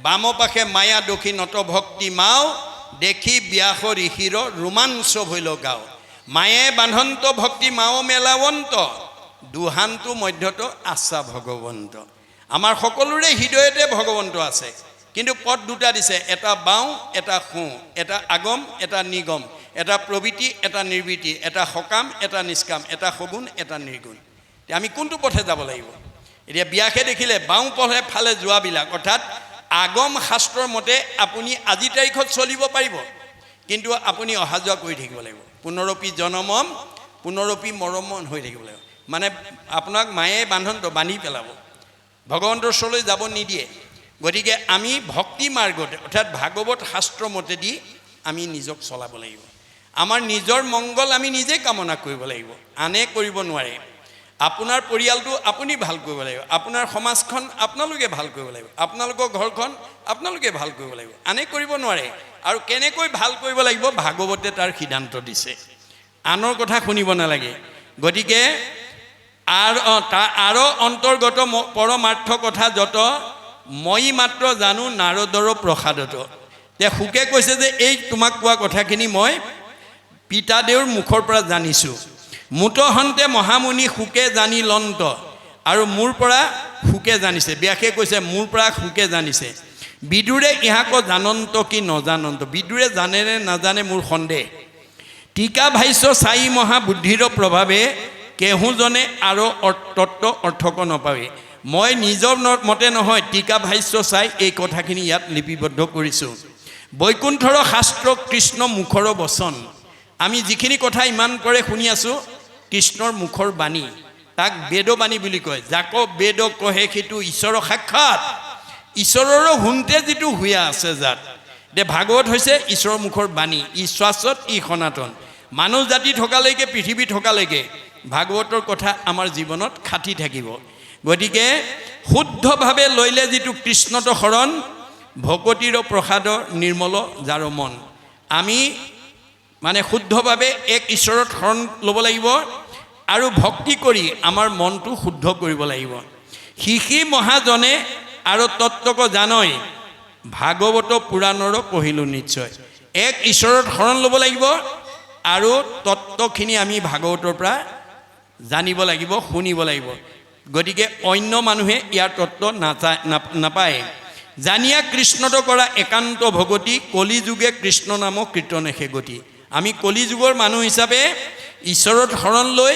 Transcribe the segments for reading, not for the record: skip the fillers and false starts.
বামপাশে মায়া দক্ষিণত ভক্তি মাও দেখি ব্যাস ঋষিৰ ৰোমাঞ্চ ভৈল গাও মায়ে বান্ধন্ত ভক্তি মাও মেলাৱন্ত দুহান্তু মধ্যত আছা ভগৱন্ত আমাৰ সকলোৰে হৃদয়তে ভগৱন্ত আছে কিন্তু পদ দুটা দিছে এটা বাওঁ এটা সোঁ এটা আগম এটা নিগম এটা প্ৰবৃত্তি এটা নিৰ্বৃত্তি এটা সকাম এটা নিষ্কাম এটা সগুণ এটা নিৰ্গুণ আমি কোনটো পথে যাব লাগিব এতিয়া ব্যাসে দেখিলে বাওঁ পথে ফালে যোৱাবিলাক অৰ্থাৎ আগম শাস্ত্ৰৰ মতে আপুনি আজি তাৰিখত চলিব পাৰিব কিন্তু আপুনি অহা যোৱা কৰি থাকিব লাগিব পুনৰপি জনমম পুনৰপি মৰমন হৈ থাকিব লাগিব মানে আপোনাক মায়ে বান্ধন্ত বান্ধি পেলাব ভগৱন্তৰ ওচৰলৈ যাব নিদিয়ে গতিকে আমি ভক্তি মাৰ্গত অৰ্থাৎ ভাগৱত শাস্ত্ৰ মতেদি আমি নিজক চলাব লাগিব আমাৰ নিজৰ মংগল আমি নিজে কামনা কৰিব লাগিব আনে কৰিব নোৱাৰে আপোনাৰ পৰিয়ালটো আপুনি ভাল কৰিব লাগিব আপোনাৰ সমাজখন আপোনালোকে ভাল কৰিব লাগিব আপোনালোকৰ ঘৰখন আপোনালোকে ভাল কৰিব লাগিব আনে কৰিব নোৱাৰে আৰু কেনেকৈ ভাল কৰিব লাগিব ভাগৱতে তাৰ সিদ্ধান্ত দিছে আনৰ কথা শুনিব নালাগে গতিকে আৰু অন্তৰ্গত পৰমাৰ্থ কথা যত মই মাত্ৰ জানো নাৰদৰ প্ৰসাদত তে শুকে কৈছে যে এই তোমাক কোৱা কথাখিনি মই পিতাদেউৰ মুখৰ পৰা জানিছোঁ মুতহন্তে মহামুনি শুকে জানি লন্ত আৰু মোৰ পৰা শুকে জানিছে ব্যাসে কৈছে মোৰ পৰা শুকে জানিছে বিদুৰে ইহাক জানন্ত কি নজানন্ত বিদুৰে জানে নে নাজানে মোৰ সন্দেহ টিকা ভাষ্য চাই মহা বুদ্ধিৰ প্ৰভাৱে কেহুজনে আৰু তত্ত্ব অৰ্থক নাপাৱে মই নিজৰ মতে নহয় টিকা ভাষ্য চাই এই কথাখিনি ইয়াত লিপিবদ্ধ কৰিছোঁ বৈকুণ্ঠৰ শাস্ত্ৰ কৃষ্ণ মুখৰ বচন আমি যিখিনি কথা ইমান পৰে শুনি আছোঁ কৃষ্ণৰ মুখৰ বাণী তাক বেদবাণী বুলি কয় যাক বেদ কহে সেইটো ঈশ্বৰৰ সাক্ষাৎ ঈশ্বৰৰ হুন্তে যিটো হুয়া আছে যাত দে ভাগৱত হৈছে ঈশ্বৰৰ মুখৰ বাণী ই শাশ্বত ই সনাতন মানুহ জাতি থকালৈকে পৃথিৱী থকালৈকে ভাগৱতৰ কথা আমাৰ জীৱনত খাটি থাকিব গতিকে শুদ্ধভাৱে লৈলে যিটো কৃষ্ণত শৰণ ভকতিৰ প্ৰসাদ নিৰ্মল যাৰ মন আমি মানে শুদ্ধভাৱে এক ঈশ্বৰত শৰণ ল'ব লাগিব আৰু ভক্তি কৰি আমাৰ মনটো শুদ্ধ কৰিব লাগিব শিশি মহাজনে আৰু তত্ত্বক জানই ভাগৱত পুৰাণৰ পঢ়িলোঁ নিশ্চয় এক ঈশ্বৰত শৰণ ল'ব লাগিব আৰু তত্ত্বখিনি আমি ভাগৱতৰ পৰা জানিব লাগিব শুনিব লাগিব গতিকে অন্য মানুহে ইয়াৰ তত্ত্ব নাপায় জানিয়া কৃষ্ণত কৰা একান্ত ভগতি কলিযুগে কৃষ্ণ নাম কীৰ্তনেহে গতি আমি কলিযুগৰ মানুহ হিচাপে ঈশ্বৰত শৰণ লৈ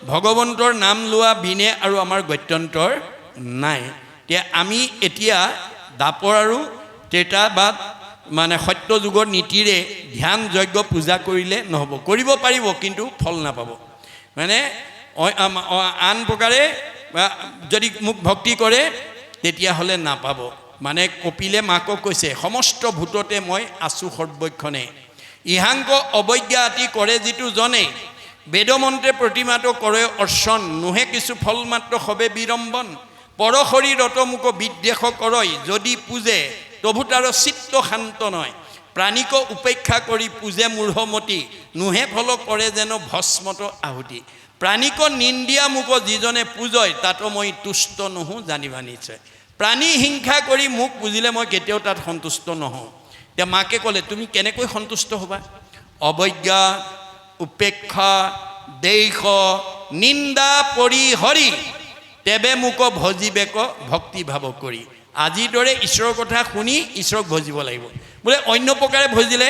ভগৱন্তৰ নাম লোৱা বিনে আৰু আমাৰ গত্যন্তৰ নাই এতিয়া আমি এতিয়া দাপৰ আৰু ত্ৰেতা বা মানে সত্য যুগৰ নীতিৰে ধ্যান যজ্ঞ পূজা কৰিলে নহ'ব কৰিব পাৰিব কিন্তু ফল নাপাব মানে আন প্ৰকাৰে যদি মোক ভক্তি কৰে তেতিয়াহ'লে নাপাব মানে কপিলে মাকক কৈছে সমস্ত ভূততে মই আছোঁ সৰ্বক্ষণে ইহাংক অৱজ্ঞা আতি কৰে যিটো জনে বেদমন্ত্ৰে প্ৰতিমাটো কৰে অৰ্চন নোহে কিছু ফল মাত্ৰ সবে বিৰম্বন পৰশৰীৰত মোক বিদ্বেষ কৰয় যদি পূজে প্ৰভু তাৰ চিত্ত শান্ত নয় প্ৰাণিক উপেক্ষা কৰি পূজে মূঢ়মতি নোহে ফল কৰে যেন ভস্মত আহুতি প্ৰাণিক নিন্দিয়া মোক যিজনে পূজয় তাতো মই তুষ্ট নহওঁ জানিবা নিশ্চয় প্ৰাণী হিংসা কৰি মোক পুজিলে মই কেতিয়াও তাত সন্তুষ্ট নহওঁ এতিয়া মাকে ক'লে তুমি কেনেকৈ সন্তুষ্ট হ'বা অৱজ্ঞা উপেক্ষা দেশ নিন্দা পৰি হৰি তেবে মোক ভজিবেক ভক্তি ভাৱ কৰি আজিৰ দৰে ঈশ্বৰৰ কথা শুনি ঈশ্বৰক ভজিব লাগিব বোলে অন্য প্ৰকাৰে ভজিলে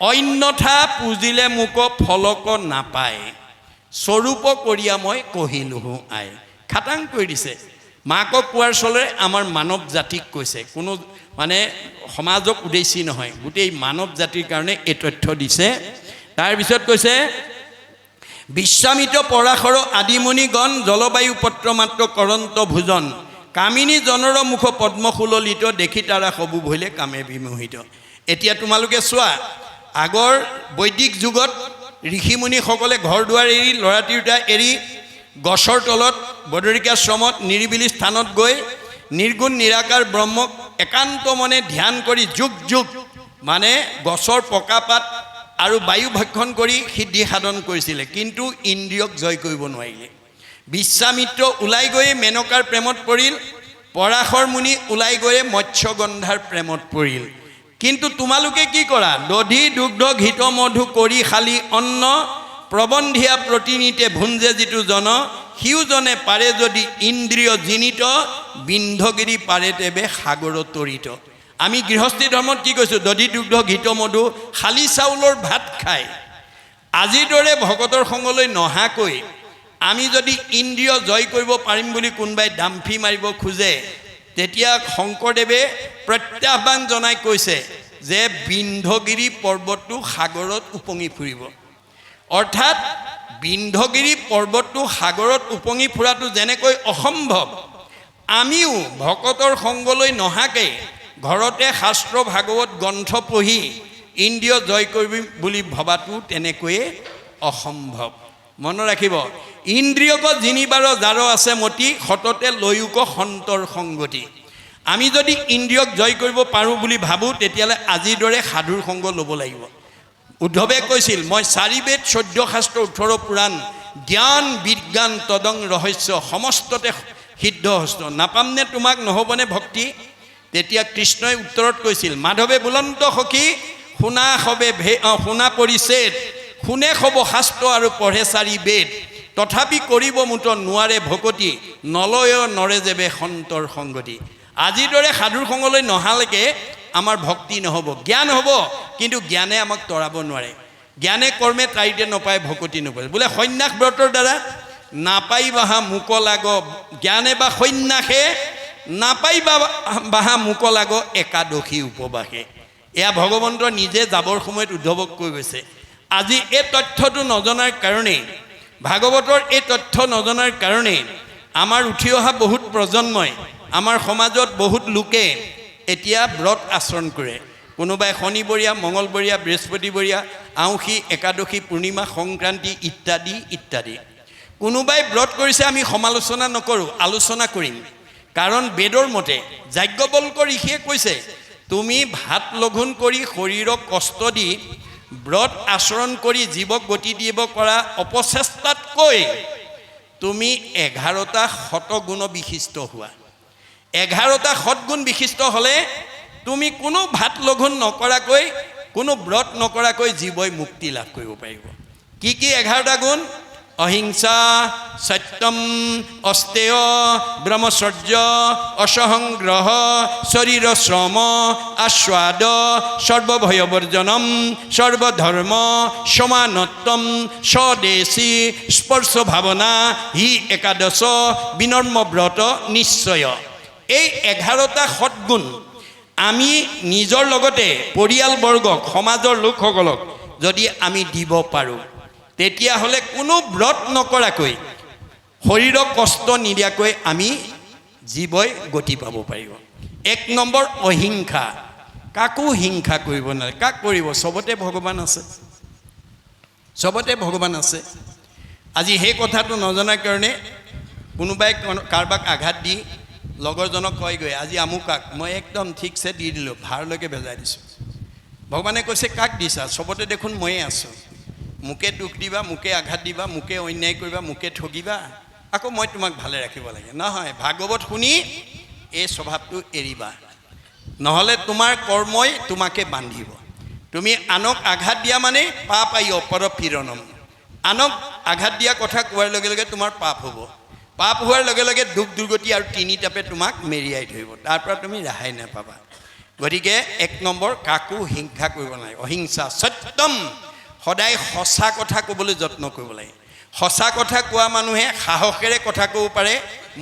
অন্যথা পুজিলে মোক ফলক নাপায় স্বৰূপ কৰিয়া মই কহিলোঁ আই খাটাং কৰি দিছে মাকক কোৱাৰ চলে আমাৰ মানৱ জাতিক কৈছে কোনো মানে সমাজক উদ্দেশ্যি নহয় গোটেই মানৱ জাতিৰ কাৰণে এই তথ্য দিছে তাৰপিছত কৈছে বিশ্বামিত পৰাশৰ আদিমুনিগণ জলবায়ু পত্ৰ মাত্ৰ কৰন্ত ভোজন কামিনী জনৰ মুখ পদ্মসুললিত দেখি তাৰা সবু ভৈলে কামে বিমোহিত এতিয়া তোমালোকে চোৱা আগৰ বৈদিক যুগত ঋষিমুনিসকলে ঘৰ দুৱাৰ এৰি ল'ৰা তিৰোতা এৰি গছৰ তলত বদৰিকাশ্ৰমত নিৰিবিলি স্থানত গৈ নিৰ্গুণ নিৰাকাৰ ব্ৰহ্মক একান্ত মনে ধ্যান কৰি যুগ যুগ মানে গছৰ পকা পাত আৰু বায়ু ভক্ষণ কৰি সিদ্ধি সাধন কৰিছিলে কিন্তু ইন্দ্ৰিয়ক জয় কৰিব নোৱাৰিলে বিশ্বামিত্ৰ ওলাই গৈ মেনকাৰ প্ৰেমত পৰিল পৰাশৰ মুনি ওলাই গৈয়ে মৎস্যগন্ধাৰ প্ৰেমত পৰিল। কিন্তু তোমালোকে কি কৰা? দধি দুগ্ধ ঘৃত মধু কৰি খালি অন্ন প্ৰবন্ধিয়া প্ৰতিনিতে ভুঞ্জে যিটো জন সিওজনে পাৰে যদি ইন্দ্ৰিয় জিনিত বিন্ধগিৰি পাৰে তেবে সাগৰ তৰিত। আমি গৃহস্থী ধৰ্মত কি কৈছোঁ? দধি দুগ্ধ ঘৃত মধু খালি চাউলৰ ভাত খাই আজিৰ দৰে ভকতৰ সংগলৈ নহাকৈ আমি যদি ইন্দ্ৰিয় জয় কৰিব পাৰিম বুলি কোনোবাই ডাম্ফি মাৰিব খোজে, তেতিয়া শংকৰদেৱে প্ৰত্যাহ্বান জনাই কৈছে যে বিন্ধগিৰি পৰ্বতটো সাগৰত উপঙি ফুৰিব। অৰ্থাৎ বিন্ধগিৰি পৰ্বতটো সাগৰত উপঙি ফুৰাটো যেনেকৈ অসম্ভৱ, আমিও ভকতৰ সংগলৈ নহাকৈ ঘৰতে শাস্ত্ৰ ভাগৱত গ্ৰন্থ পঢ়ি ইন্দ্ৰিয় জয় কৰিম বুলি ভবাটো তেনেকৈয়ে অসম্ভৱ। মনত ৰাখিব, ইন্দ্ৰিয়ক জিনিবাৰ যাৰ আছে মতি সততে লৈয়োক সন্তৰ সংগতি। আমি যদি ইন্দ্ৰিয়ক জয় কৰিব পাৰোঁ বুলি ভাবোঁ, তেতিয়াহ'লে আজিৰ দৰে সাধুৰ সংগ ল'ব লাগিব। উদ্ধৱে কৈছিল, মই 4 বেদ 14 শাস্ত্ৰ 18 পুৰাণ জ্ঞান বিজ্ঞান তদং ৰহস্য সমস্ততে সিদ্ধ হস্ত, নাপামনে তোমাক নহ'বনে ভক্তি? তেতিয়া কৃষ্ণই উত্তৰত কৈছিল, মাধৱে বুলন্ত সখী শুনা হবে শুনা পৰিছেদ, শুনে খব শাস্ত্ৰ আৰু পঢ়ে 4 বেদ, তথাপি কৰিব মুঠ নোৱাৰে ভকতি, নলয় নৰে যেবে সন্তৰ সংগতি। আজিৰ দৰে সাধুৰ সংগলৈ নহালৈকে আমাৰ ভক্তি নহ'ব, জ্ঞান হ'ব, কিন্তু জ্ঞানে আমাক তৰাব নোৱাৰে। জ্ঞানে কৰ্মে তাৰিতে নপায় ভকতি নপৰে। বোলে সন্ন্যাস ব্ৰতৰ দ্বাৰা নাপাই বাহা মুক লাগ, জ্ঞানে বা সন্ন্যাসে নাপাই বাহা মুক লাগ একাদশী উপবাসে। এয়া ভগৱন্ত নিজে যাবৰ সময়ত উদ্ধৱক কৈ গৈছে। আজি এই তথ্যটো নজনাৰ কাৰণেই, ভাগৱতৰ এই তথ্য নজনাৰ কাৰণেই আমাৰ উঠি অহা বহুত প্ৰজন্মই, আমাৰ সমাজত বহুত লোকে এতিয়া ব্ৰত আচৰণ কৰে। কোনোবাই শনিবৰীয়া, মঙলবৰীয়া, বৃহস্পতিবৰীয়া, আউসী, একাদশী, পূৰ্ণিমা, সংক্ৰান্তি ইত্যাদি ইত্যাদি কোনোবাই ব্ৰত কৰিছে। আমি সমালোচনা নকৰোঁ, আলোচনা কৰিম। কাৰণ বেদৰ মতে যাজ্ঞবল্ক ঋষিয়ে কৈছে, তুমি ভাত লঘোণ কৰি শৰীৰক কষ্ট দি ব্ৰত আচৰণ কৰি জীৱক গতি দিব কৰা অপচেষ্টাতকৈ তুমি 11টা শতগুণ বিশিষ্ট হোৱা। 11টা সৎগুণ বিশিষ্ট হ'লে তুমি কোনো ভাত লঘোণ নকৰাকৈ, কোনো ব্ৰত নকৰাকৈ জীৱই মুক্তি লাভ কৰিব পাৰিব। কি কি 11টা গুণ? অহিংসা, সত্যম, অস্তেয়, ব্ৰহ্মচৰ্য, অসহংগ্ৰহ, শৰীৰ শ্ৰম, আস্বাদ, সৰ্বভয়বৰ্জনম, সৰ্বধৰ্ম, সমানত্বম, স্বদেশী, স্পৰ্শ ভাৱনা, হি একাদশ, বিনৰ্ম ব্ৰত নিশ্চয়। এই 11টা সৎগুণ আমি নিজৰ লগতে পৰিয়ালবৰ্গক, সমাজৰ লোকসকলক যদি আমি দিব পাৰোঁ, তেতিয়াহ'লে কোনো ব্ৰত নকৰাকৈ, শৰীৰক কষ্ট নিদিয়াকৈ আমি জীৱই গতি পাব পাৰিব। 1 নম্বৰ অহিংসা। কাকো হিংসা কৰিব নালাগে। কাক কৰিব? চবতে ভগৱান আছে, চবতে ভগৱান আছে। আজি সেই কথাটো নজনাৰ কাৰণে কোনোবাই কাৰোবাক আঘাত দি লগৰজনক কয়গৈ, আজি আমুকাক মই একদম ঠিকছে দি দিলোঁ, ভাৰলৈকে ভেজাই দিছোঁ। ভগৱানে কৈছে, কাক দিছা? চবতে দেখোন ময়ে আছোঁ। মোকে দুখ দিবা, মোকে আঘাত দিবা, মোকে অন্যায় কৰিবা, মোকে ঠগিবা, আকৌ মই তোমাক ভালে ৰাখিব লাগে? নহয়, ভাগৱত শুনি এই স্বভাৱটো এৰিবা, নহ'লে তোমাৰ কৰ্মই তোমাকে বান্ধিব। তুমি আনক আঘাত দিয়া মানে পাপ আই অপৰ পীড়নম। আনক আঘাত দিয়া কথা কোৱাৰ লগে লগে তোমাৰ পাপ হ'ব। পাপ হোৱাৰ লগে লগে দুখ দুৰ্গতি আৰু 3 টাপে তোমাক মেৰিয়াই ধৰিব, তাৰ পৰা তুমি ৰেহাই নাপাবা। গতিকে 1 নম্বৰ, কাকো হিংসা কৰিব নালাগে। অহিংসা, সত্যম, সদায় সঁচা কথা ক'বলৈ যত্ন কৰিব লাগে। সঁচা কথা কোৱা মানুহে সাহসেৰে কথা ক'ব পাৰে,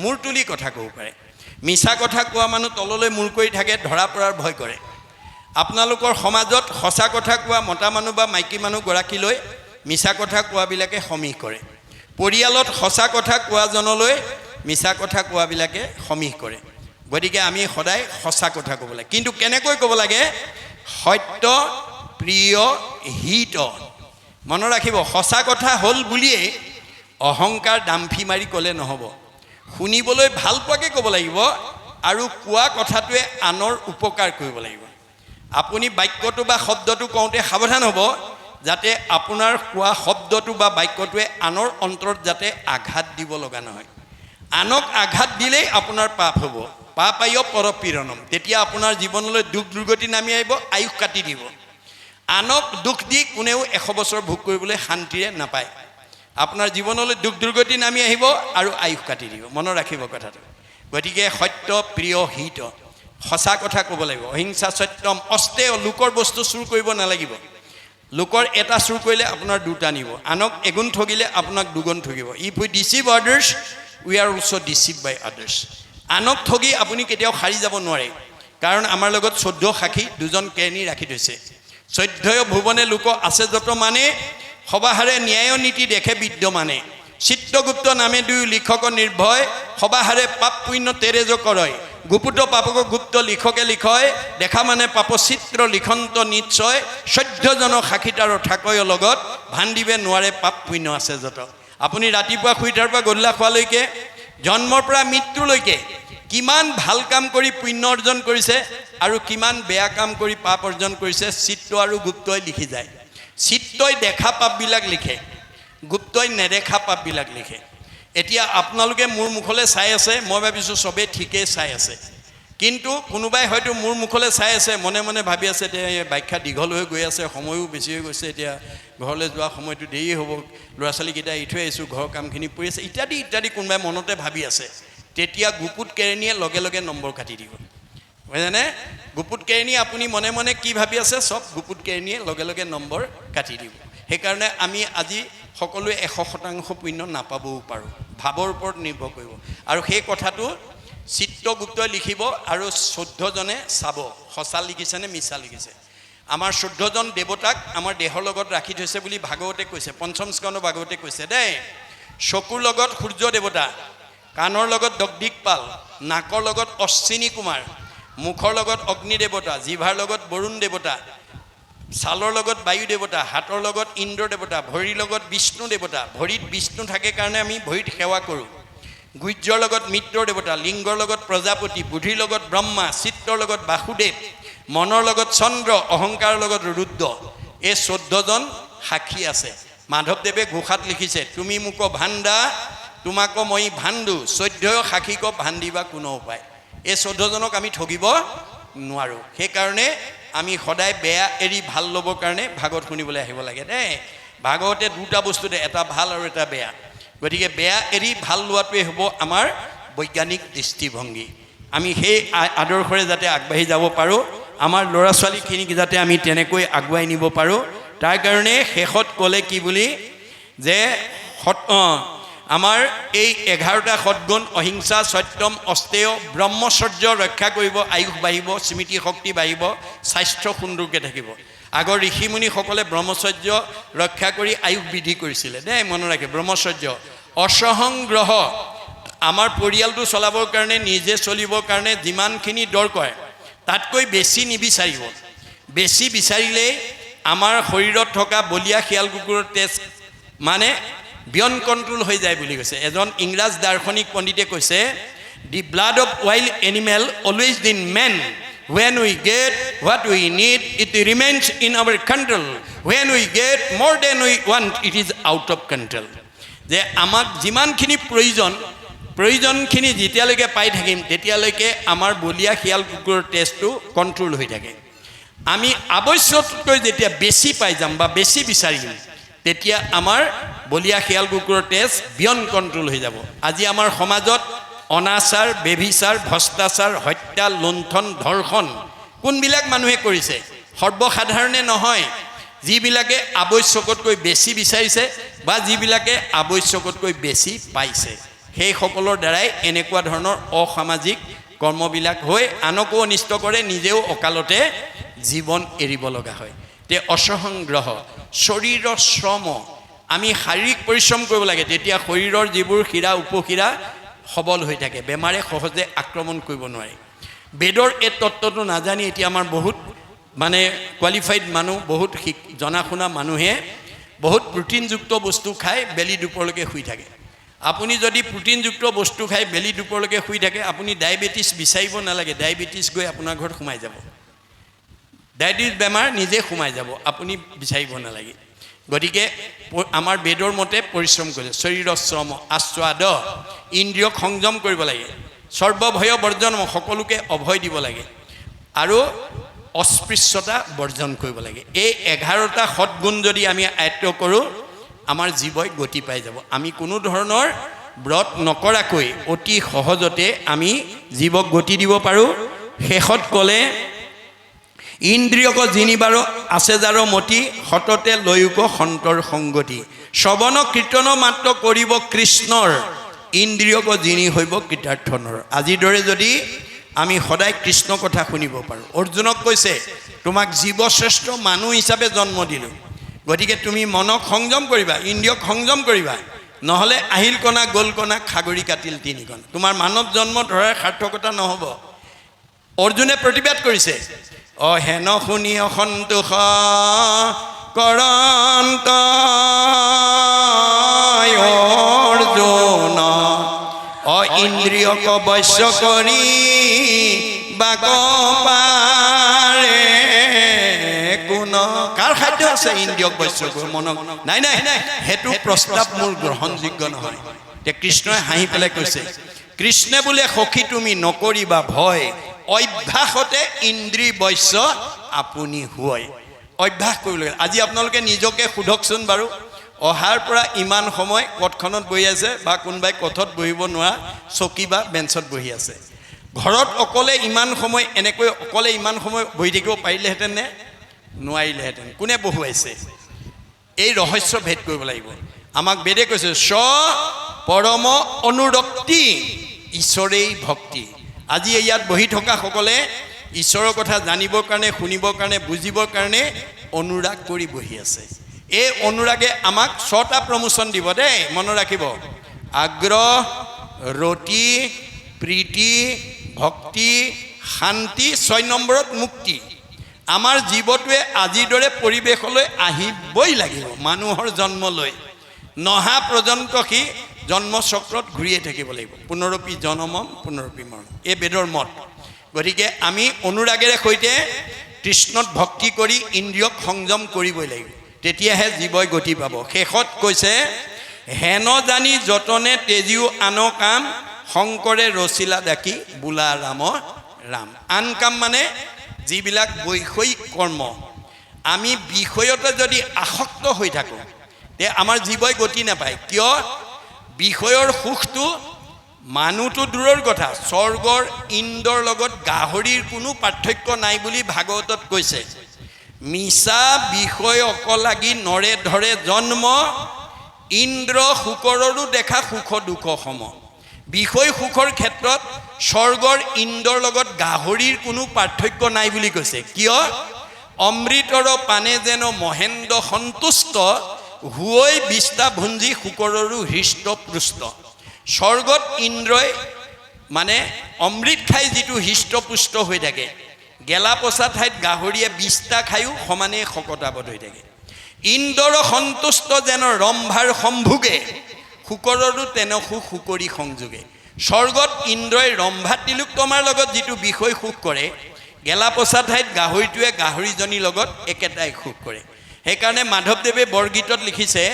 মূৰ তুলি কথা ক'ব পাৰে। মিছা কথা কোৱা মানুহ তললৈ মূৰ কৰি থাকে, ধৰা পৰাৰ ভয় কৰে। আপোনালোকৰ সমাজত সঁচা কথা কোৱা মতা মানুহ বা মাইকী মানুহগৰাকীলৈ মিছা কথা কোৱাবিলাকে সমীহ কৰে। পৰিয়ালত সঁচা কথা কোৱাজনলৈ মিছা কথা কোৱাবিলাকে সমীহ কৰে। গতিকে আমি সদায় সঁচা কথা ক'ব লাগে। কিন্তু কেনেকৈ ক'ব লাগে? সত্য, প্ৰিয়, হিত। মনত ৰাখিব, সঁচা কথা হ'ল বুলিয়েই অহংকাৰ ডাম্ফি মাৰি ক'লে নহ'ব। শুনিবলৈ ভাল পোৱাকৈ ক'ব লাগিব আৰু কোৱা কথাটোৱে আনৰ উপকাৰ কৰিব লাগিব। আপুনি বাক্যটো বা শব্দটো কওঁতে সাৱধান হ'ব, যাতে আপোনাৰ কোৱা শব্দটো বা বাক্যটোৱে আনৰ অন্তৰত যাতে আঘাত দিব লগা নহয়। আনক আঘাত দিলেই আপোনাৰ পাপ হ'ব। পাপায় পৰপীড়নম, তেতিয়া আপোনাৰ জীৱনলৈ দুখ দুৰ্গতি নামি আহিব, আয়ুস কাটি দিব। আনক দুখ দি কোনেও 100 বছৰ ভোগ কৰিবলৈ শান্তিৰে নাপায়। আপোনাৰ জীৱনলৈ দুখ দুৰ্গতি নামি আহিব আৰু আয়ুস কাটি দিব। মনত ৰাখিব কথাটো। গতিকে সত্য প্ৰিয় হিত, সঁচা কথা ক'ব লাগিব। অহিংসা সত্যম অস্তেয়, লোকৰ বস্তু চুৰ কৰিব নালাগিব। লোকৰ এটা চুৰ কৰিলে আপোনাৰ দুটা নিব, আনক এগুণ ঠগিলে আপোনাক দুগুণ ঠগিব। If we deceive others we are also' deceive by others. আনক ঠগি আপুনি কেতিয়াও সাৰি যাব নোৱাৰে, কাৰণ আমাৰ লগত 14 সাক্ষী 2জন কেৰণী ৰাখি থৈছে। 14 ভুৱনে লোক আছে যত মানে, সবাহাৰে ন্যায় নীতি দেখে বিদ্যমানে। চিত্ৰগুপ্ত নামে 2 লিখক নিৰ্ভয়, সবাহাৰে পাপ পুণ্য তেৰেজ কৰয়। গুপুত পাপক গুপ্ত লিখকে লিখয়, দেখা মানে পাপ চিত্ৰ লিখন্ত নিশ্চয়। 14জন সাক্ষীতাৰ ঠাকয় লগত, ভান্দিবে নোৱাৰে পাপ পুণ্য আছে যত। আপুনি ৰাতিপুৱা শুই উঠাৰ পৰা গধূলা খোৱালৈকে, জন্মৰ পৰা মৃত্যুলৈকে কিমান ভাল কাম কৰি পুণ্য অৰ্জন কৰিছে আৰু কিমান বেয়া কাম কৰি পাপ অৰ্জন কৰিছে, চিত্ৰ আৰু গুপ্তই লিখি যায়। চিত্ৰই দেখা পাপবিলাক লিখে, গুপ্তই নেদেখা পাপবিলাক লিখে। এতিয়া আপোনালোকে মোৰ মুখলৈ চাই আছে, মই ভাবিছোঁ চবেই ঠিকেই চাই আছে, কিন্তু কোনোবাই হয়তো মোৰ মুখলৈ চাই আছে, মনে মনে ভাবি আছে এতিয়া ব্যাখ্যা দীঘল হৈ গৈ আছে, সময়ো বেছি হৈ গৈছে, এতিয়া ঘৰলৈ যোৱা সময়টো দেৰি হ'ব, ল'ৰা ছোৱালীকেইটা এৰি থৈ আহিছোঁ, ঘৰৰ কামখিনি পৰি আছে, ইত্যাদি ইত্যাদি কোনোবাই মনতে ভাবি আছে। তেতিয়া গুপুত কেৰেণীয়ে লগে লগে নম্বৰ কাটি দিব, বুজিছেনে? গুপুত কেৰেণী আপুনি মনে মনে কি ভাবি আছে, চব গুপুত কেৰেণীয়ে লগে লগে নম্বৰ কাটি দিব। সেইকাৰণে আমি আজি সকলোৱে 100% পুণ্য নাপাবও পাৰোঁ, ভাৱৰ ওপৰত নিৰ্ভৰ কৰিব। আৰু সেই কথাটো চিত্ৰগুপ্তই লিখিব আৰু 14জনে চাব সঁচা লিখিছেনে মিছা লিখিছে। আমাৰ 14জন দেৱতাক আমাৰ দেহৰ লগত ৰাখি থৈছে বুলি ভাগৱতে কৈছে, 5ম স্কন্ধ ভাগৱতে কৈছে দেই। চকুৰ লগত সূৰ্য দেৱতা, কাণৰ লগত দগদিকপাল, নাকৰ লগত অশ্বিনী কুমাৰ, মুখৰ লগত অগ্নি দেৱতা, জিভাৰ লগত বৰুণ দেৱতা, ছালৰ লগত বায়ু দেৱতা, হাতৰ লগত ইন্দ্ৰ দেৱতা, ভৰিৰ লগত বিষ্ণু দেৱতা। ভৰিত বিষ্ণু থাকে কাৰণে আমি ভৰিত সেৱা কৰোঁ। গুহ্যৰ লগত মিত্ৰ দেৱতা, লিংগৰ লগত প্ৰজাপতি, বুদ্ধিৰ লগত ব্ৰহ্মা, চিত্ৰৰ লগত বাসুদেৱ, মনৰ লগত চন্দ্ৰ, অহংকাৰৰ লগত ৰুদ্ৰ। এই 14জন সাক্ষী আছে। মাধৱদেৱে ঘোষাত লিখিছে, তুমি মোক ভাণ্ডা তোমাক মই ভাণ্ডু, 14 সাক্ষীক ভান্দিবা কোনো উপায়। এই 14জনক আমি ঠগিব নোৱাৰোঁ। সেইকাৰণে আমি সদায় বেয়া এৰি ভাল ল'বৰ কাৰণে ভাগৱত শুনিবলৈ আহিব লাগে দেই। ভাগৱতে 2টা বস্তু দিয়ে, এটা ভাল আৰু এটা বেয়া। গতিকে বেয়া এৰি ভাল লোৱাটোৱে হ'ব আমাৰ বৈজ্ঞানিক দৃষ্টিভংগী। আমি সেই আদৰ্শৰে যাতে আগবাঢ়ি যাব পাৰোঁ, আমাৰ ল'ৰা ছোৱালীখিনিক যাতে আমি তেনেকৈ আগুৱাই নিব পাৰোঁ, তাৰ কাৰণে শেষত ক'লে কি বুলি, যে আমাৰ এই 11টা সদ্গুণ, অহিংসা সত্যম অস্তেয়, ব্ৰহ্মচৰ্য ৰক্ষা কৰিব, আয়ুস বাঢ়িব, স্মৃতি শক্তি বাঢ়িব, স্বাস্থ্য সুন্দৰকৈ থাকিব। আগৰ ঋষিমুনিসকলে ব্ৰহ্মচৰ্য ৰক্ষা কৰি আয়ুস বৃদ্ধি কৰিছিলে দেই, মনত ৰাখে। ব্ৰহ্মচৰ্য, অসহংগ্ৰহ, আমাৰ পৰিয়ালটো চলাবৰ কাৰণে, নিজে চলিবৰ কাৰণে যিমানখিনি দৰকাৰ তাতকৈ বেছি নিবিচাৰিব। বেছি বিচাৰিলেই আমাৰ শৰীৰত থকা বলীয়া শিয়াল কুকুৰৰ তেজ মানে বিয়ন কণ্ট্ৰোল হৈ যায় বুলি কৈছে। এজন ইংৰাজ দাৰ্শনিক পণ্ডিতে কৈছে, the blood of wild animal always in men, when we get what we need it remains in our control, when we get more than we want it is out of control. যে আমাক যিমানখিনি প্ৰয়োজনখিনি যেতিয়ালৈকে পাই থাকিম তেতিয়ালৈকে আমাৰ বলীয়া শিয়াল কুকুৰৰ তেজটো কণ্ট্ৰোল হৈ থাকে। আমি আৱশ্যকতকৈ যেতিয়া বেছি পাই যাম বা বেছি বিচাৰিম, তেতিয়া আমাৰ বলীয়া শিয়াল কুকুৰৰ তেজ বিয়ন কণ্ট্ৰোল হৈ যাব। আজি আমাৰ সমাজত অনাচাৰ, বেভিচাৰ, ভ্ৰষ্টাচাৰ, হত্যা, লুণ্ঠন, ধৰ্ষণ কোনবিলাক মানুহে কৰিছে? সৰ্বসাধাৰণে নহয়, যিবিলাকে আৱশ্যকতকৈ বেছি বিচাৰিছে বা যিবিলাকে আৱশ্যকতকৈ বেছি পাইছে, সেইসকলৰ দ্বাৰাই এনেকুৱা ধৰণৰ অসামাজিক কৰ্মবিলাক হৈ আনকো অনিষ্ট কৰে, নিজেও অকালতে জীৱন এৰিব লগা হয়। তে অসহংগ্ৰহ, শৰীৰৰ শ্ৰম, আমি শাৰীৰিক পৰিশ্ৰম কৰিব লাগে, তেতিয়া শৰীৰৰ যিবোৰ শিৰা উপশিৰা সবল হৈ থাকে, বেমাৰে সহজে আক্ৰমণ কৰিব নোৱাৰে। বেদৰ এই তত্ত্বটো নাজানি এতিয়া আমাৰ বহুত মানে কোৱালিফাইড মানুহ, বহুত জনা শুনা মানুহে বহুত প্ৰটিনযুক্ত বস্তু খাই বেলি দুপৰলৈকে শুই থাকে। আপুনি যদি প্ৰটিনযুক্ত বস্তু খাই বেলি দুপৰলৈকে শুই থাকে, আপুনি ডায়েবেটিছ বিচাৰিব নালাগে, ডায়েবেটিছ গৈ আপোনাৰ ঘৰত সোমাই যাব। ডায়েবেটিছ বেমাৰ নিজে সোমাই যাব, আপুনি বিচাৰিব নালাগে। গতিকে আমাৰ বেদৰ মতে পৰিশ্ৰম কৰিলে, শৰীৰৰ শ্ৰম, আস্বাদ, ইন্দ্ৰিয়ক সংযম কৰিব লাগে। সৰ্বভয় বৰ্জন, সকলোকে অভয় দিব লাগে আৰু অস্পৃশ্যতা বৰ্জন কৰিব লাগে। এই 11টা সৎগুণ যদি আমি আয়ত্ব কৰোঁ, আমাৰ জীৱই গতি পাই যাব। আমি কোনো ধৰণৰ ব্ৰত নকৰাকৈ অতি সহজতে আমি জীৱক গতি দিব পাৰোঁ। শেষত ক'লে, ইন্দ্ৰিয়ক জিনিবাৰ আছে যাৰ মতি, সততে লৈক সন্তৰ সংগতি। শ্ৰৱণ কীৰ্তন মাত্ৰ কৰিব কৃষ্ণৰ, ইন্দ্ৰিয়ক জিনি হৈব কৃতাৰ্থনৰ। আজিৰ দৰে যদি আমি সদায় কৃষ্ণ কথা শুনিব পাৰোঁ। অৰ্জুনক কৈছে, তোমাক জীৱশ্ৰেষ্ঠ মানুহ হিচাপে জন্ম দিলোঁ, গতিকে তুমি মনক সংযম কৰিবা, ইন্দ্ৰিয়ক সংযম কৰিবা, নহ'লে আহিল কণা গ'ল কণা খাগৰি কাটিল 3 কণা, তোমাৰ মানৱ জন্ম ধৰাৰ সাৰ্থকতা নহ'ব। অৰ্জুনে প্ৰতিবাদ কৰিছে, হেন শুনি অসন্তোষ কৰন্ত অৰ্জুন, ইন্দ্ৰিয়ক বশ্য কৰি বাক পাৰে কোন। কাৰ খাদ্য আছে ইন্দ্ৰিয়ক বশ্য কৰি মনক? নাই নাই, সেইটো প্ৰস্তাৱ মোৰ গ্ৰহণযোগ্য নহয়। এতিয়া কৃষ্ণই হাঁহি পেলাই কৈছে, কৃষ্ণে বোলে সখী তুমি নকৰিবা ভয়, অভ্যাসতে ইন্দ্ৰিয় বশ্য আপুনি হয়। অভ্যাস কৰিব লাগে। আজি আপোনালোকে নিজকে সোধকচোন বাৰু, অহাৰ পৰা ইমান সময় কঠখনত বহি আছে বা কোনোবাই কঠত বহিব নোৱাৰা চকী বা বেঞ্চত বহি আছে। ঘৰত অকলে ইমান সময় এনেকৈ অকলে ইমান সময় বহি থাকিব পাৰিলেহেঁতেন নে? নোৱাৰিলেহেঁতেন। কোনে বহুৱাইছে? এই ৰহস্য ভেদ কৰিব লাগিব। আমাক বেদে কৈছে, স্ব পৰম অনুৰক্তি ঈশ্বৰেই ভক্তি। আজি ইয়াত বহি থকা সকলে ঈশ্বৰৰ কথা জানিবৰ কাৰণে, শুনিবৰ কাৰণে, বুজিবৰ কাৰণে অনুৰাগ কৰি বহি আছে। এই অনুৰাগে আমাক 6টা প্ৰমোচন দিব দেই, মনত ৰাখিব। আগ্ৰহ, ৰতি, প্ৰীতি, ভক্তি, শান্তি, 6 নম্বৰত মুক্তি। আমাৰ জীৱটোৱে আজিৰ দৰে পৰিৱেশলৈ আহিবই লাগিব। মানুহৰ জন্ম লৈ নহা পৰ্যন্ত সি জন্মচক্ৰত ঘূৰিয়ে থাকিব লাগিব। পুনৰপি জনমম পুনৰপি মৰণ, এই বেদৰ মত। গতিকে আমি অনুৰাগেৰে সৈতে কৃষ্ণত ভক্তি কৰি ইন্দ্ৰিয়ক সংযম কৰিবই লাগিব, তেতিয়াহে জীৱই গতি পাব। শেষত কৈছে, হেন জানি যতনে তেজিও আন কাম, শংকৰে ৰচিলা ডাকি বোলা ৰাম ৰাম। আন কাম মানে যিবিলাক বৈষয়িক কৰ্ম। আমি বিষয়তে যদি আসক্ত হৈ থাকোঁ, তে আমাৰ জীৱই গতি নাপায়। কিয়? বিষয়ৰ সুখটো মানুহটো দূৰৰ কথা, স্বৰ্গৰ ইন্দ্ৰৰ লগত গাহৰিৰ কোনো পাৰ্থক্য নাই বুলি ভাগৱতত কৈছে। মিছা বিষয় অকলাগি নৰে ধৰে জন্ম, ইন্দ্ৰ শুকৰৰো দেখা সুখ দুখ সম। বিষয় সুখৰ ক্ষেত্ৰত স্বৰ্গৰ ইন্দ্ৰৰ লগত গাহৰিৰ কোনো পাৰ্থক্য নাই বুলি কৈছে। কিয়? অমৃতৰ পানে যেন মহেন্দ্ৰ সন্তুষ্ট, হুৱৈ বিষ্টা ভুঞ্জি শুকৰৰো হৃষ্ট পৃষ্ট। স্বৰ্গত ইন্দ্ৰই মানে অমৃত খাই যিটো হৃষ্টপুষ্ট হৈ থাকে, গেলা পচা ঠাইত গাহৰিয়ে বিষ্টা খায়ো সমানে শকতাবধ হৈ থাকে। ইন্দ্ৰৰ সন্তুষ্ট যেন ৰম্ভাৰ সম্ভোগে, শুকৰৰো তেনেসু শুকৰি সংযোগে। স্বৰ্গত ইন্দ্ৰই ৰম্ভা তিলোত্তমাৰ লগত যিটো বিষয় সুখ কৰে, গেলা পচা ঠাইত গাহৰিটোৱে গাহৰিজনীৰ লগত একেটাই সুখ কৰে। সেইকাৰণে মাধৱদেৱে বৰগীতত লিখিছে,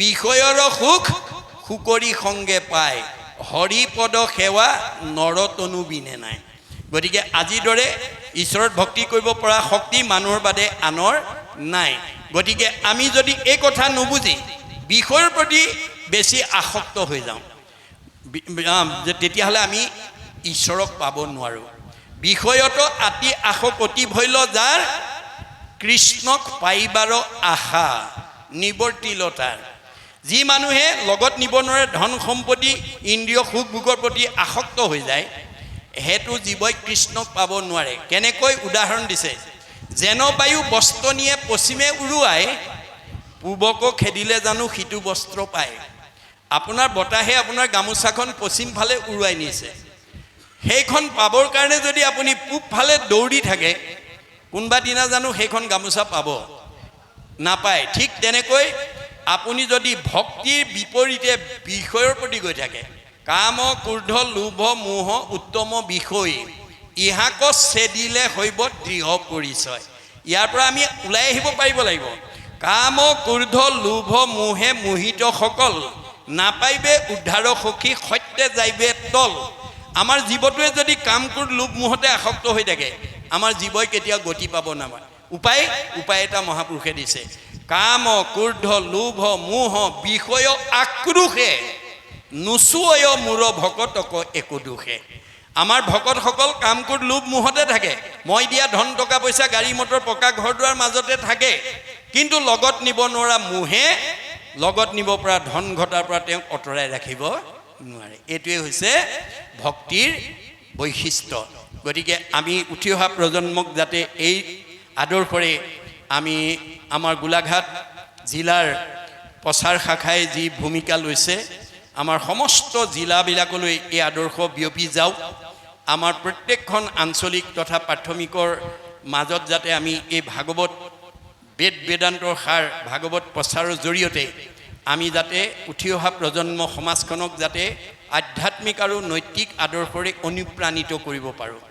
বিষয়ৰ সুখ শুকৰি সংগে পায়, হৰিপদ সেৱা নৰতনু বিনে নাই। গতিকে আজিৰ দৰে ঈশ্বৰত ভক্তি কৰিব পৰা শক্তি মানুহৰ বাদে আনৰ নাই। গতিকে আমি যদি এই কথা নুবুজি বিষয়ৰ প্ৰতি বেছি আসক্ত হৈ যাওঁ, তেতিয়াহ'লে আমি ঈশ্বৰক পাব নোৱাৰোঁ। বিষয়তো আতি আসক্তি ভৈল যাৰ, কৃষ্ণক পাইবাৰ আশা নিৱৰ্তিলতাৰ। যি মানুহে লগত নিব নোৱাৰে ধন সম্পত্তি, ইন্দ্ৰিয় সুখ ভোগৰ প্ৰতি আসক্ত হৈ যায়, সেইটো জীৱই কৃষ্ণক পাব নোৱাৰে। কেনেকৈ? উদাহৰণ দিছে, যেন বায়ু বস্ত্ৰ নিয়ে পশ্চিমে উৰুৱাই, পূবকো খেদিলে জানো সিটো বস্ত্ৰ পায়। আপোনাৰ বতাহে আপোনাৰ গামোচাখন পশ্চিম ফালে উৰুৱাই নিছে, সেইখন পাবৰ কাৰণে যদি আপুনি পূব ফালে দৌৰি থাকে, কোনোবা দিনা জানো সেইখন গামোচা পাব? নাপায়। ঠিক তেনেকৈ আপুনি যদি ভক্তিৰ বিপৰীতে বিষয়ৰ প্ৰতি গৈ থাকে, কাম ক্ৰোধ লোভ মোহ উত্তম বিষয়, ইহাক চেদিলে হৈব দৃঢ় পৰিচয়। ইয়াৰ পৰা আমি ওলাই আহিব পাৰিব লাগিব। কাম ক্ৰোধ লোভ মোহে মোহিত সকল, নাপাইবে উদ্ধাৰ সখী সত্যে যাইবে তল। আমাৰ জীৱটোৱে যদি কামকোৰ লোভ মোহতে আসক্ত হৈ থাকে আমাৰ জীৱই কেতিয়াও গতি পাব নাপায় উপায় এটা মহাপুৰুষে দিছে কাম ক্ৰোধ লোভ মোহ বিষয় আক্ৰোশে নুচুয় মূৰ ভকতক একো দোষে আমাৰ ভকতসকল কাম ক্ৰোধ লোভ মোহতে থাকে মই দিয়া ধন টকা পইচা গাড়ী মটৰ পকা ঘৰ দুৱাৰ মাজতে থাকে কিন্তু লগত নিব নোৱাৰা মোহে লগত নিব পৰা ধন ঘটাৰ পৰা তেওঁক অতৰাই ৰাখিব নোৱাৰে এইটোৱে হৈছে ভক্তিৰ বৈশিষ্ট্য গতিকে আমি উঠি অহা প্ৰজন্মক যাতে এই আদৰ্শৰে আমি আমাৰ গোলাঘাট জিলাৰ প্ৰচাৰ শাখাই যি ভূমিকা লৈছে আমাৰ সমস্ত জিলাবিলাকলৈ এই আদৰ্শ বিয়পি যাওক আমাৰ প্ৰত্যেকখন আঞ্চলিক তথা প্ৰাথমিকৰ মাজত যাতে আমি এই ভাগৱত বেদ বেদান্তৰ সাৰ ভাগৱত প্ৰচাৰৰ জৰিয়তে আমি যাতে উঠি অহা প্ৰজন্ম সমাজখনক যাতে আধ্যাত্মিক আৰু নৈতিক আদৰ্শৰে অনুপ্ৰাণিত কৰিব পাৰোঁ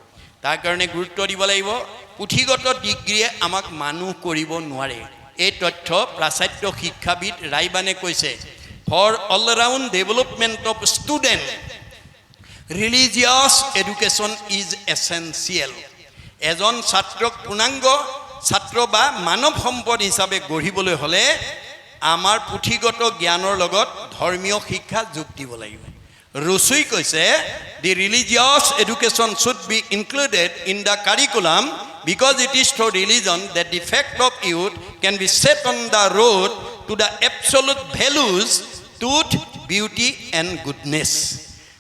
তাৰ কাৰণে গুৰুত্ব দিব লাগিব পুথিগত ডিগ্ৰীয়ে আমাক মানুহ কৰিব নোৱাৰে এই তথ্য প্ৰাচাত্য শিক্ষাবিদ ৰাইবানে কৈছে for all round development of student religious education is essential এজন ছাত্ৰক পূৰ্ণাংগ ছাত্ৰ বা মানৱ সম্পদ হিচাপে গঢ়িবলৈ হ'লে আমাৰ পুথিগত জ্ঞানৰ লগত ধৰ্মীয় শিক্ষা যোগ দিব লাগিব ৰুচুই কৈছে the religious education should be included in the curriculum because it is through religion that the fact of youth can be set on the road to the absolute values truth beauty and goodness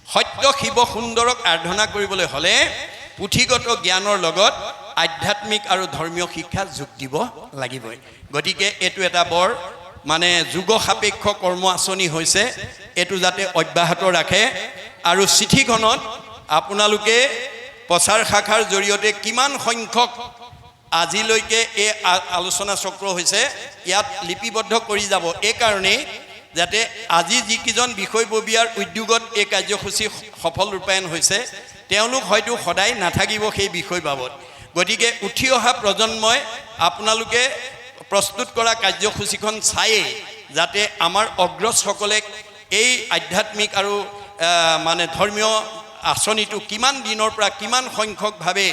সত্য শিৱ সুন্দৰক আৰাধনা কৰিবলৈ হ'লে পুথিগত জ্ঞানৰ লগত আধ্যাত্মিক আৰু ধৰ্মীয় শিক্ষা যোগ দিব লাগিবই গতিকে এইটো এটা বৰ মানে যুগ সাপেক্ষ কৰ্ম আঁচনি হৈছে এইটো যাতে অব্যাহত ৰাখে আৰু চিঠিখনত আপোনালোকে প্ৰচাৰ শাখাৰ জৰিয়তে কিমান সংখ্যক আজিলৈকে এই আলোচনা চক্ৰ হৈছে ইয়াত লিপিবদ্ধ কৰি যাব এই কাৰণেই যাতে আজি যিকেইজন বিষয়ববীয়াৰ উদ্যোগত এই কাৰ্যসূচী সফল ৰূপায়ণ হৈছে তেওঁলোক হয়তো সদায় নাথাকিব সেই বিষয় বাবদ গতিকে উঠি অহা প্ৰজন্মই আপোনালোকে প্ৰস্তুত কৰা কাৰ্যসূচীখন চায়েই যাতে আমাৰ অগ্ৰজসকলে এই আধ্যাত্মিক আৰু মানে ধৰ্মীয় আঁচনিটো কিমান দিনৰ পৰা কিমান সংখ্যকভাৱে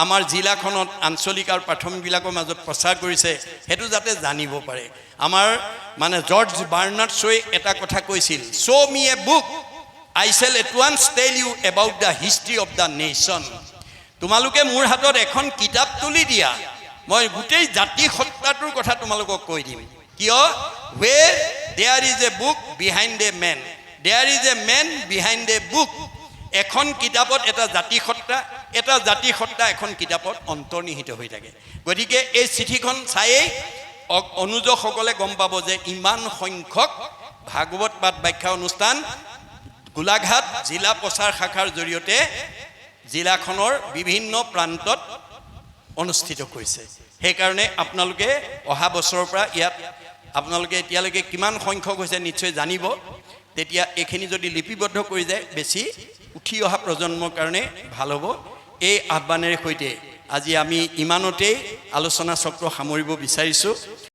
আমাৰ জিলাখনত আঞ্চলিক আৰু প্ৰাথমিকবিলাকৰ মাজত প্ৰচাৰ কৰিছে সেইটো যাতে জানিব পাৰে আমাৰ মানে জৰ্জ বাৰ্নাৰ্ড শ্ব'ই এটা কথা কৈছিল show' me a book I shell at once tell you about the history of the nation তোমালোকে মোৰ হাতত এখন কিতাপ তুলি দিয়া মই গোটেই জাতি সত্তাটোৰ কথা তোমালোকক কৈ দিম কিয় where there is a book behind a man there is a man behind a book এখন কিতাপত এটা জাতি সত্তা এখন কিতাপত অন্তৰ্নিহিত হৈ থাকে গতিকে এই চিঠিখন চায়েই অনুযোগসকলে গম পাব যে ইমান সংখ্যক ভাগৱত পাঠ ব্যাখ্যা অনুষ্ঠান গোলাঘাট জিলা প্ৰচাৰ শাখাৰ জৰিয়তে জিলাখনৰ বিভিন্ন প্ৰান্তত অনুষ্ঠিত কৰিছে সেইকাৰণে আপোনালোকে অহা বছৰৰ পৰা ইয়াত আপোনালোকে এতিয়ালৈকে কিমান সংখ্যক হৈছে নিশ্চয় জানিব তেতিয়া এইখিনি যদি লিপিবদ্ধ কৰি যায় বেছি উঠি অহা প্ৰজন্মৰ কাৰণে ভাল হ'ব এই আহ্বানেৰে সৈতে আজি আমি ইমানতেই আলোচনা চক্ৰ সামৰিব বিচাৰিছোঁ